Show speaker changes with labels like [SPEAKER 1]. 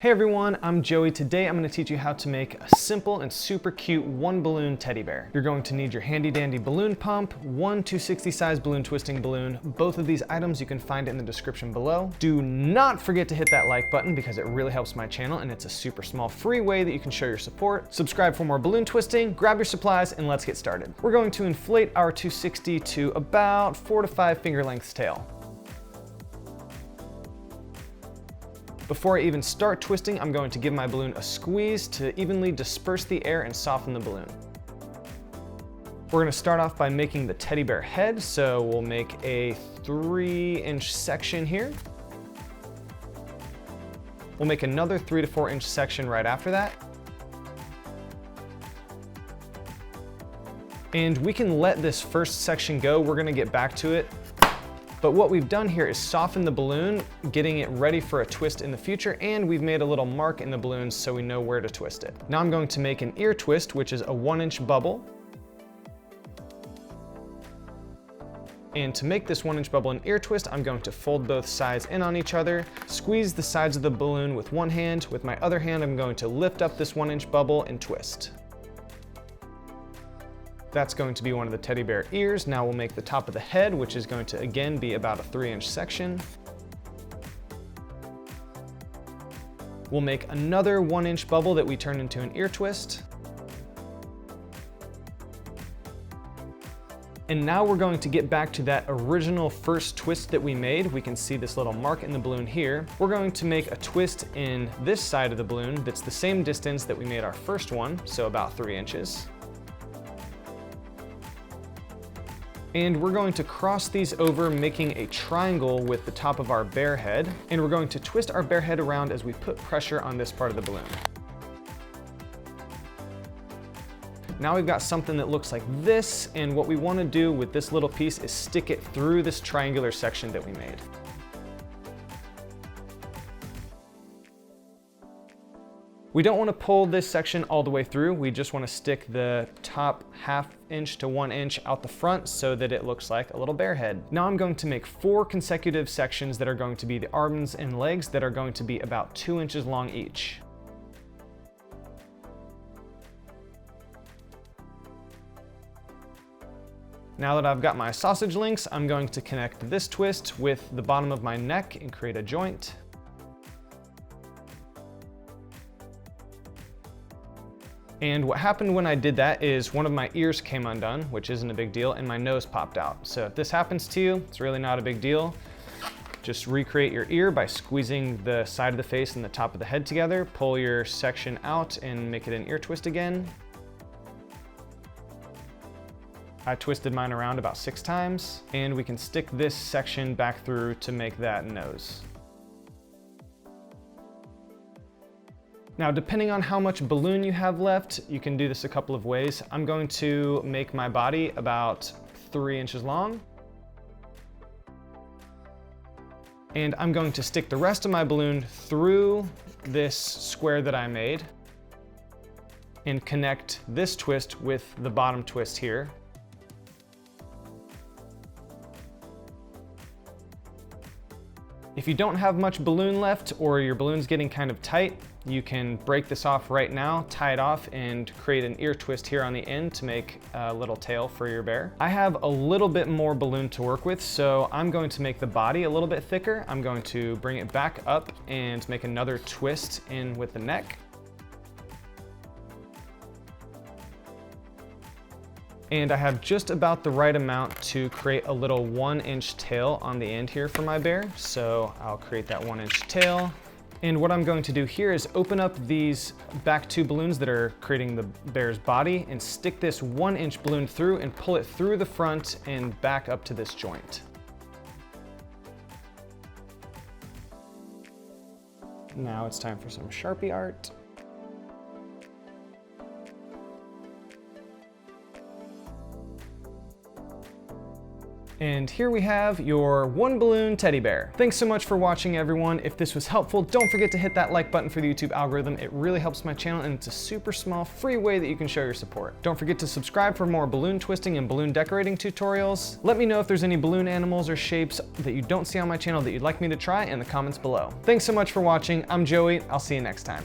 [SPEAKER 1] Hey everyone, I'm Joey. Today I'm going to teach you how to make a simple and super cute one balloon teddy bear. You're going to need your handy dandy balloon pump, one 260 size balloon twisting balloon. Both of these items you can find in the description below. Do not forget to hit that like button because it really helps my channel and it's a super small free way that you can show your support. Subscribe for more balloon twisting, grab your supplies, and let's get started. We're going to inflate our 260 to about 4 to 5 finger lengths tail. Before I even start twisting, I'm going to give my balloon a squeeze to evenly disperse the air and soften the balloon. We're going to start off by making the teddy bear head, so we'll make a 3-inch section here. We'll make another 3 to 4 inch section right after that. And we can let this first section go. We're going to get back to it. But what we've done here is soften the balloon, getting it ready for a twist in the future, and we've made a little mark in the balloon so we know where to twist it. Now I'm going to make an ear twist, which is a 1-inch bubble. And to make this 1-inch bubble an ear twist, I'm going to fold both sides in on each other, squeeze the sides of the balloon with one hand. With my other hand, I'm going to lift up this 1-inch bubble and twist. That's going to be one of the teddy bear ears. Now we'll make the top of the head, which is going to again be about a 3-inch section. We'll make another 1-inch bubble that we turn into an ear twist. And now we're going to get back to that original first twist that we made. We can see this little mark in the balloon here. We're going to make a twist in this side of the balloon that's the same distance that we made our first one, so about 3 inches. And we're going to cross these over, making a triangle with the top of our bear head. And we're going to twist our bear head around as we put pressure on this part of the balloon. Now we've got something that looks like this, and what we want to do with this little piece is stick it through this triangular section that we made. We don't want to pull this section all the way through. We just want to stick the top 1/2 inch to 1 inch out the front so that it looks like a little bear head. Now I'm going to make 4 consecutive sections that are going to be the arms and legs that are going to be about 2 inches long each. Now that I've got my sausage links, I'm going to connect this twist with the bottom of my neck and create a joint. And what happened when I did that is one of my ears came undone, which isn't a big deal, and my nose popped out. So if this happens to you, it's really not a big deal. Just recreate your ear by squeezing the side of the face and the top of the head together, pull your section out and make it an ear twist again. I twisted mine around about 6 times, and we can stick this section back through to make that nose. Now, depending on how much balloon you have left, you can do this a couple of ways. I'm going to make my body about 3 inches long. And I'm going to stick the rest of my balloon through this square that I made and connect this twist with the bottom twist here. If you don't have much balloon left or your balloon's getting kind of tight, you can break this off right now, tie it off, and create an ear twist here on the end to make a little tail for your bear. I have a little bit more balloon to work with, so I'm going to make the body a little bit thicker. I'm going to bring it back up and make another twist in with the neck. And I have just about the right amount to create a little 1-inch tail on the end here for my bear. So I'll create that 1-inch tail. And what I'm going to do here is open up these back 2 balloons that are creating the bear's body and stick this 1-inch balloon through and pull it through the front and back up to this joint. Now it's time for some Sharpie art. And here we have your one balloon teddy bear. Thanks so much for watching, everyone. If this was helpful, don't forget to hit that like button for the YouTube algorithm. It really helps my channel, and it's a super small, free way that you can show your support. Don't forget to subscribe for more balloon twisting and balloon decorating tutorials. Let me know if there's any balloon animals or shapes that you don't see on my channel that you'd like me to try in the comments below. Thanks so much for watching. I'm Joey. I'll see you next time.